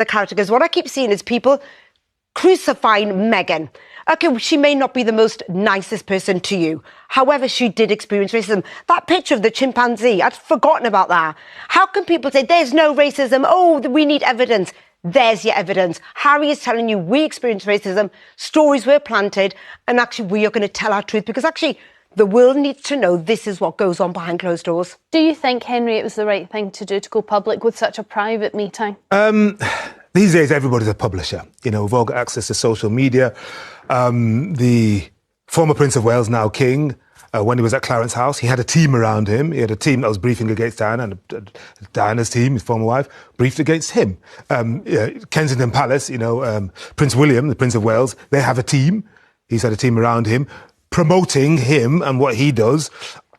the character, because what I keep seeing is people crucifying Meghan. Okay, she may not be the most nicest person to you. However, she did experience racism. That picture of the chimpanzee, I'd forgotten about that. How can people say there's no racism? Oh, we need evidence. There's your evidence. Harry is telling you we experienced racism, stories were planted, and actually we are going to tell our truth, because actually the world needs to know this is what goes on behind closed doors. Do you think, Henry, it was the right thing to do to go public with such a private meeting? These days, everybody's a publisher. You know, we've all got access to social media. The former Prince of Wales, now King, when he was at Clarence House, he had a team around him. He had a team that was briefing against Diana, and Diana's team, his former wife, briefed against him. Kensington Palace, Prince William, the Prince of Wales, they have a team. He's had a team around him, promoting him and what he does,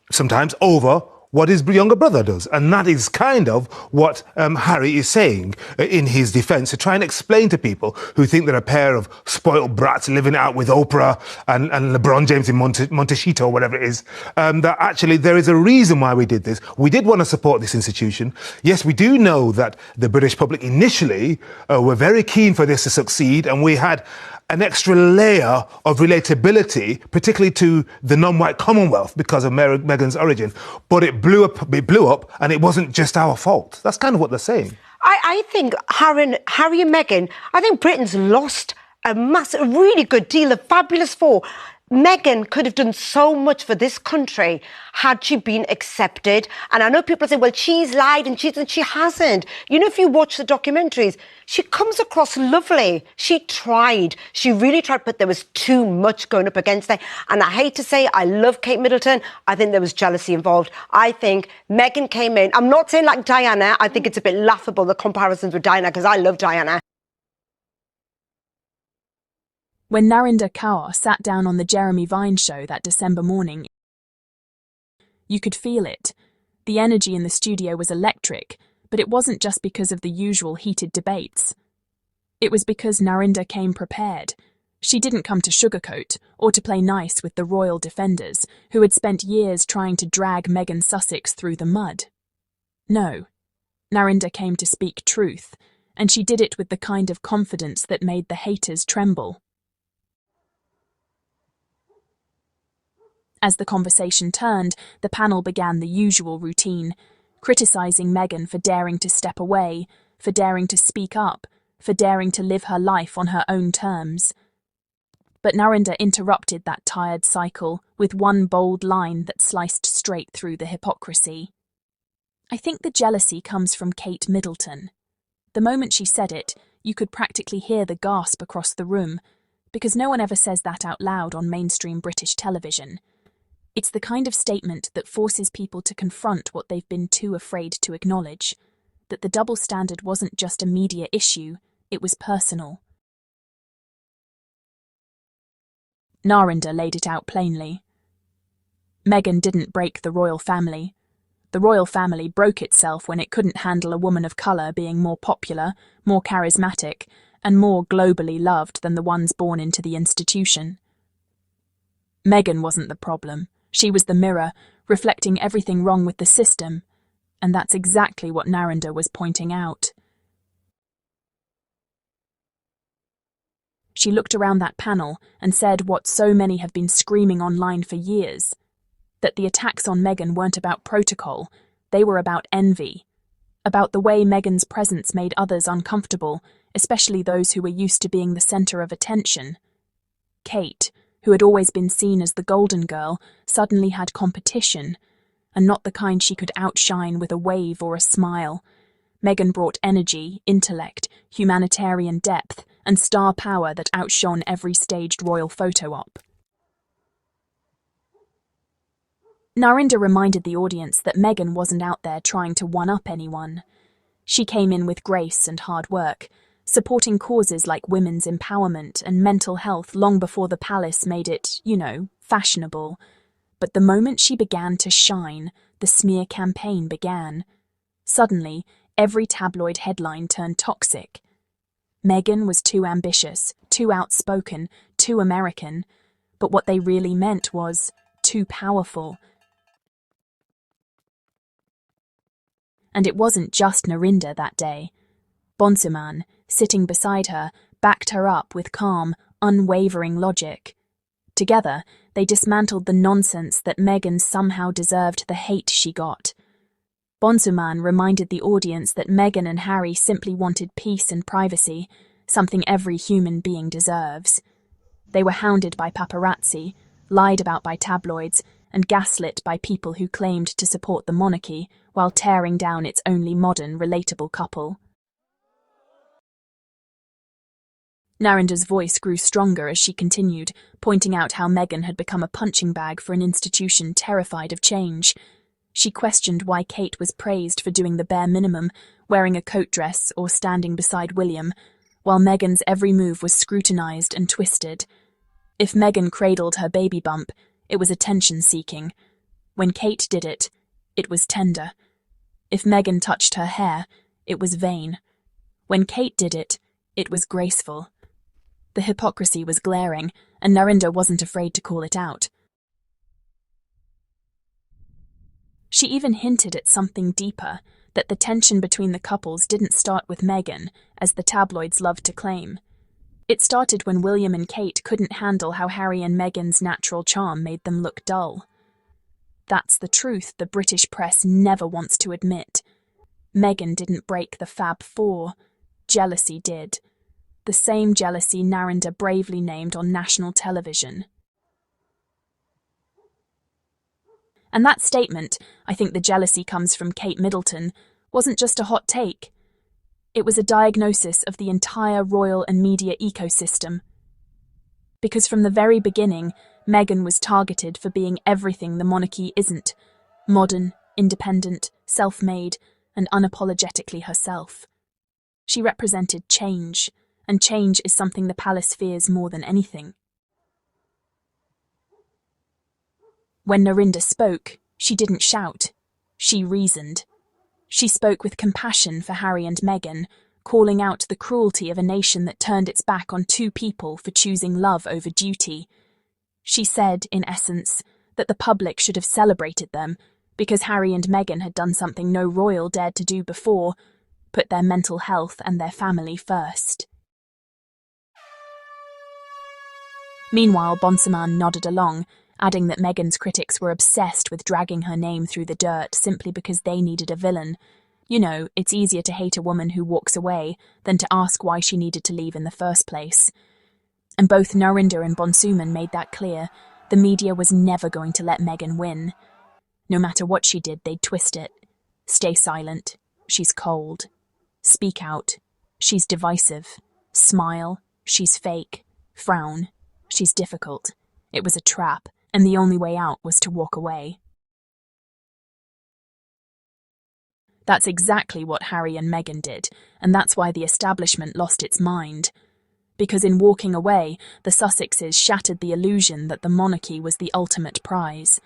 sometimes over what his younger brother does. And that is kind of what Harry is saying in his defence, to try and explain to people who think they're a pair of spoiled brats living out with Oprah and LeBron James in Montecito, or whatever it is, that actually there is a reason why we did this. We did want to support this institution. Yes, we do know that the British public initially were very keen for this to succeed, and we had an extra layer of relatability, particularly to the non-white Commonwealth, because of Meghan's origin. But it blew up, and it wasn't just our fault. That's kind of what they're saying. I think Harry and Meghan, I think Britain's lost a really good deal. of fabulous four. Meghan could have done so much for this country had she been accepted. And I know people say, well, she's lied and she hasn't. You know, if you watch the documentaries, she comes across lovely. She tried. She really tried, but there was too much going up against her. And I hate to say, I love Kate Middleton. I think there was jealousy involved. I think Meghan came in. I'm not saying like Diana. I think it's a bit laughable, the comparisons with Diana, because I love Diana. When Narinder Kaur sat down on the Jeremy Vine show that December morning, you could feel it. The energy in the studio was electric, but it wasn't just because of the usual heated debates. It was because Narinder came prepared. She didn't come to sugarcoat or to play nice with the royal defenders who had spent years trying to drag Meghan Sussex through the mud. No, Narinder came to speak truth, and she did it with the kind of confidence that made the haters tremble. As the conversation turned, the panel began the usual routine, criticising Meghan for daring to step away, for daring to speak up, for daring to live her life on her own terms. But Narinder interrupted that tired cycle with one bold line that sliced straight through the hypocrisy. I think the jealousy comes from Kate Middleton. The moment she said it, you could practically hear the gasp across the room, because no one ever says that out loud on mainstream British television. It's the kind of statement that forces people to confront what they've been too afraid to acknowledge, that the double standard wasn't just a media issue, it was personal. Narinder laid it out plainly. Meghan didn't break the royal family. The royal family broke itself when it couldn't handle a woman of colour being more popular, more charismatic, and more globally loved than the ones born into the institution. Meghan wasn't the problem. She was the mirror, reflecting everything wrong with the system, and that's exactly what Narinder was pointing out. She looked around that panel and said what so many have been screaming online for years, that the attacks on Meghan weren't about protocol, they were about envy, about the way Meghan's presence made others uncomfortable, especially those who were used to being the centre of attention. Kate, who had always been seen as the golden girl, suddenly had competition, and not the kind she could outshine with a wave or a smile. Meghan brought energy, intellect, humanitarian depth, and star power that outshone every staged royal photo op. Narinder reminded the audience that Meghan wasn't out there trying to one-up anyone. She came in with grace and hard work, supporting causes like women's empowerment and mental health long before the palace made it, fashionable. But the moment she began to shine, the smear campaign began. Suddenly, every tabloid headline turned toxic. Meghan was too ambitious, too outspoken, too American, but what they really meant was too powerful. And it wasn't just Narinder that day. Bonsuman, sitting beside her, backed her up with calm, unwavering logic. Together, they dismantled the nonsense that Meghan somehow deserved the hate she got. Bonsuman reminded the audience that Meghan and Harry simply wanted peace and privacy, something every human being deserves. They were hounded by paparazzi, lied about by tabloids, and gaslit by people who claimed to support the monarchy while tearing down its only modern, relatable couple. Narinder's voice grew stronger as she continued, pointing out how Meghan had become a punching bag for an institution terrified of change. She questioned why Kate was praised for doing the bare minimum, wearing a coat dress or standing beside William, while Meghan's every move was scrutinised and twisted. If Meghan cradled her baby bump, it was attention-seeking. When Kate did it, it was tender. If Meghan touched her hair, it was vain. When Kate did it, it was graceful. The hypocrisy was glaring, and Narinder wasn't afraid to call it out. She even hinted at something deeper, that the tension between the couples didn't start with Meghan, as the tabloids loved to claim. It started when William and Kate couldn't handle how Harry and Meghan's natural charm made them look dull. That's the truth the British press never wants to admit. Meghan didn't break the Fab Four. Jealousy did. The same jealousy Narinder bravely named on national television. And that statement, "I think the jealousy comes from Kate Middleton," wasn't just a hot take. It was a diagnosis of the entire royal and media ecosystem. Because from the very beginning, Meghan was targeted for being everything the monarchy isn't: modern, independent, self-made, and unapologetically herself. She represented change, and change is something the palace fears more than anything. When Narinder spoke, she didn't shout. She reasoned. She spoke with compassion for Harry and Meghan, calling out the cruelty of a nation that turned its back on two people for choosing love over duty. She said, in essence, that the public should have celebrated them because Harry and Meghan had done something no royal dared to do before: put their mental health and their family first. Meanwhile, Bonsuman nodded along, adding that Meghan's critics were obsessed with dragging her name through the dirt simply because they needed a villain. You know, it's easier to hate a woman who walks away than to ask why she needed to leave in the first place. And both Narinder and Bonsuman made that clear. The media was never going to let Meghan win. No matter what she did, they'd twist it. Stay silent. She's cold. Speak out. She's divisive. Smile. She's fake. Frown. She's difficult. It was a trap, and the only way out was to walk away. That's exactly what Harry and Meghan did, and that's why the establishment lost its mind. Because in walking away, the Sussexes shattered the illusion that the monarchy was the ultimate prize.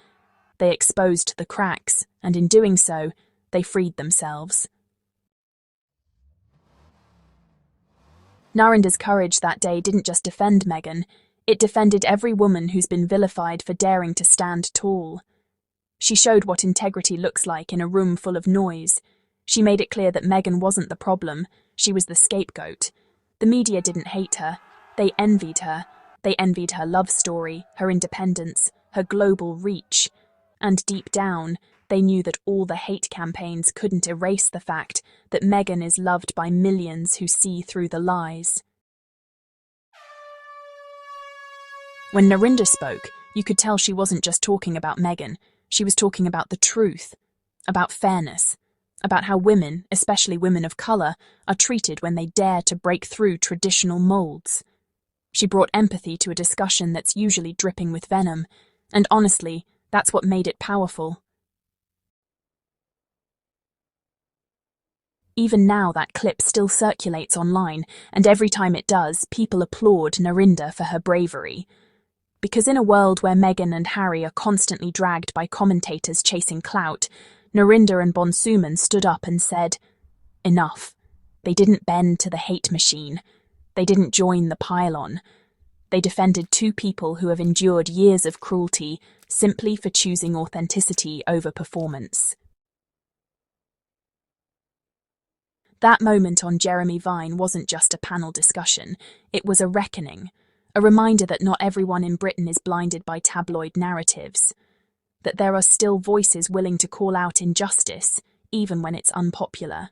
They exposed the cracks, and in doing so, they freed themselves. Narinder's courage that day didn't just defend Meghan, it defended every woman who's been vilified for daring to stand tall. She showed what integrity looks like in a room full of noise. She made it clear that Meghan wasn't the problem, she was the scapegoat. The media didn't hate her, they envied her. They envied her love story, her independence, her global reach. And deep down, they knew that all the hate campaigns couldn't erase the fact that Meghan is loved by millions who see through the lies. When Narinder spoke, you could tell she wasn't just talking about Meghan. She was talking about the truth, about fairness, about how women, especially women of colour, are treated when they dare to break through traditional moulds. She brought empathy to a discussion that's usually dripping with venom, and honestly, that's what made it powerful. Even now, that clip still circulates online, and every time it does, people applaud Narinder for her bravery. Because in a world where Meghan and Harry are constantly dragged by commentators chasing clout, Narinder and Bonsuman stood up and said, "Enough." They didn't bend to the hate machine. They didn't join the pile-on. They defended two people who have endured years of cruelty simply for choosing authenticity over performance. That moment on Jeremy Vine wasn't just a panel discussion, it was a reckoning, a reminder that not everyone in Britain is blinded by tabloid narratives, that there are still voices willing to call out injustice, even when it's unpopular.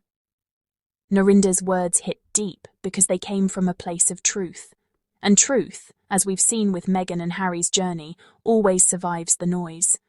Narinder's words hit deep because they came from a place of truth. And truth, as we've seen with Meghan and Harry's journey, always survives the noise.